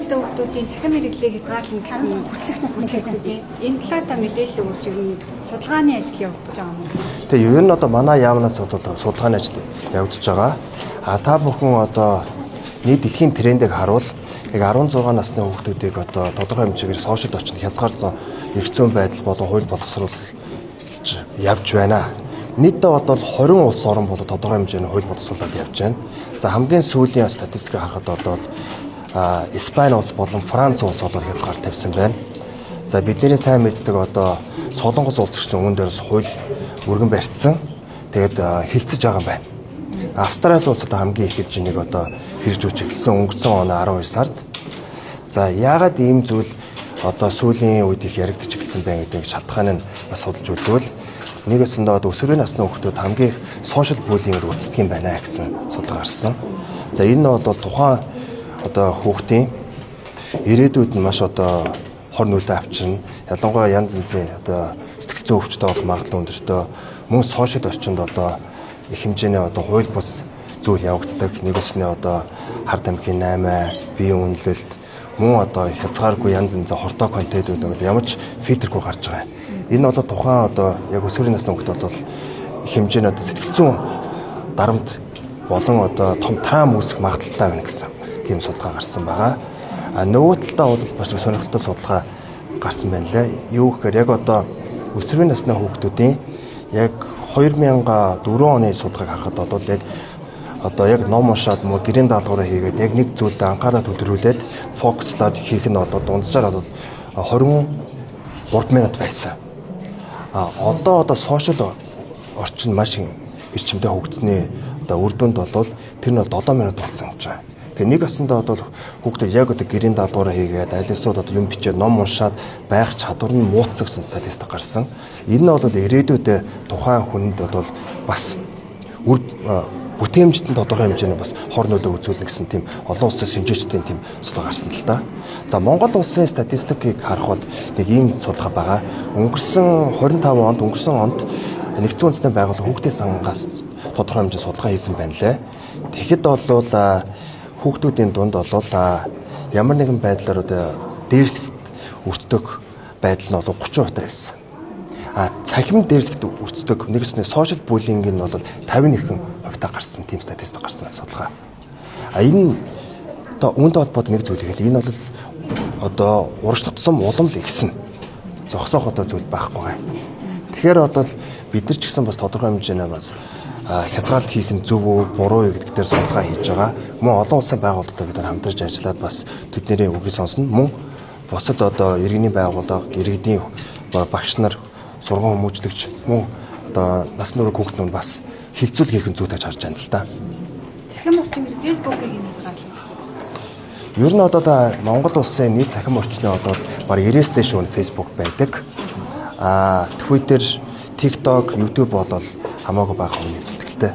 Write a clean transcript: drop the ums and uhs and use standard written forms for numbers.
настай хүүхдүүдийн цахим хэрэглээг хязгаарлана гэсэн хүртэлх насны энэ талаар та мэдээлэл өгч ирнэ. Судалгааны ажил явагдаж байгаа юм. Тэгээ ер нь одоо манай яамнаас судалгааны ажил явагдаж байгаа. Та бүхэн одоо нийт дэлхийн трендийг харуул яг 16 насны хүүхдүүдийг одоо тодорхой хэмжээгээр сошиал орчинд хязгаарласан эрх зүйн байдал болон хууль боловсруулж явж байна. Нийтдээ одоо 20 улс орн болоод тодорхой хэмжээний хууль боловсруулаад явж байна. За хамгийн сүүлийн статистикийг харахад бол Испани улс болон Франц улс бол хязгаар тавьсан байна. За бидний сайн мэддэг одоо Солонгос улсчны өмнө дээрс хууль өргөн барьцсан. Тэгээд хилцэж байгаа юм байна. Австрали улсад хамгийн их хэмжээнийг одоо хэрэгжүүлж эхэлсэн өнгөрсөн оны 12 сард. За яагаад ийм зүйл одоо сүүлийн үед их яригдчих эхэлсэн бэ гэдэг шалтгаан нь бас судалж үзвэл нэгэсэндээ одоо өсвөрийн насны хүүхдүүд хамгийн сошиал буллингд өртдөг юм байна гэсэн судалгаа гарсан. За энэ нь бол тухайн одоо хүүхдийн ирээдүйд нь маш одоо хор нөлөө авчирна. Ялангуяа янз янзын одоо сэтгэл зүйн өвчтөй болох магадлал өндөртэй. Мөн сошиал орчинд одоо их хэмжээний одоо хууль бус зүйл явагддаг. Нэгэсний одоо хард амхийн 8, биеийн үнэлэлт, мөн одоо хязгааргүй янз янзын хортой контентууд ямар ч фильтргүй гарч байгаа. Энэ бол тухайн одоо яг өсвөрийн насны хүүхд бол их хэмжээний одоо сэтгэл зүйн дарамт болон одоо том траум үүсэх магадлалтай байна гэсэн тийм судалгаа гарсан байгаа. Нөгөө талдаа бол бас сонирхолтой судалгаа гарсан байна лээ. Юу гэхээр яг одоо өсвөрийн насны хүүхдүүдийн яг 2004 оны судалгааг харахад бол яг одоо яг ном уншаад мөн гэрийн даалгавраа хийгээд яг нэг зүйлд анхаарал төвлөрүүлээд фокуслаад хийх нь бол дунджаар бол 23 минут байсан. Одоо сошиал орчин маш эрчимтэй хөгжсөний одоо үр дүнд бол тэр нь 7 минут болсон гэж байна. Тэгээ нэг осондоо бол хүүхдүүд яг одоо гэрийн даалгавраа хийгээд аль эсвэл одоо юм бичээд ном уншаад байх чадвар нь муутсан гэсэн статистик гарсан. Энэ нь бол ирээдүйд тухайн хүнд бол бас бүтээмжтэн тодорхой хэмжээний бас хор нөлөө үзүүлнэ гэсэн тийм олон улсын шинжээчдийн тийм судалгаа гарсан л да. За Монгол улсын статистикийг харах бол нэг ийм судалгаа байгаа. Өнгөрсөн 25 онд Нэгдсэн үндэсний байгууллага хүүхдийн сангаас тодорхой хэмжээний судалгаа хийсэн байна лээ. Тэгэхэд бол хүүхдүүдийн дунд бол ямар нэгэн байдлаар дээрлэгт өртдөг байдал нь бол 30% байсан. Цахим дээрлэгт өртдөг нэгэсний сошиал буллинг нь бол 51% гарсан тийм статистик гарсан судалгаа. Энэ одоо үүнтэй холбоотой нэг зүйл хэлээ. Энэ бол одоо урагш татсан улам л ихсэн. Зогсоох одоо зүйл байхгүй гай. Тэгэхээр бид нар ч гэсэн бас тодорхой хэмжээний бас хязгаарлалт хийх нь зөв үү, буруу үү гэдэг дээр судалгаа хийж байгаа. Мөн олон улсын байгууллагатай бид нар хамтарч ажиллаад бас тэдний үгийг сонсно. Мөн бусад одоо иргэний байгууллага, иргэдийн багш нар, сургууль хүмүүжлэгч, мөн одоо насны хүрээний хүүхдүүд бас хилцүүл хийх нь зүйтэй харж байна л да. Цахим орчин фэйсбүүкийг хязгаарлах гэсэн. Ер нь Монгол улсын нийт цахим орчны баг 90-с дээш хүн фэйсбүүк байдаг. Twitter, TikTok, YouTube бол хамаагүй бага хүн эзэлдэг л дээ.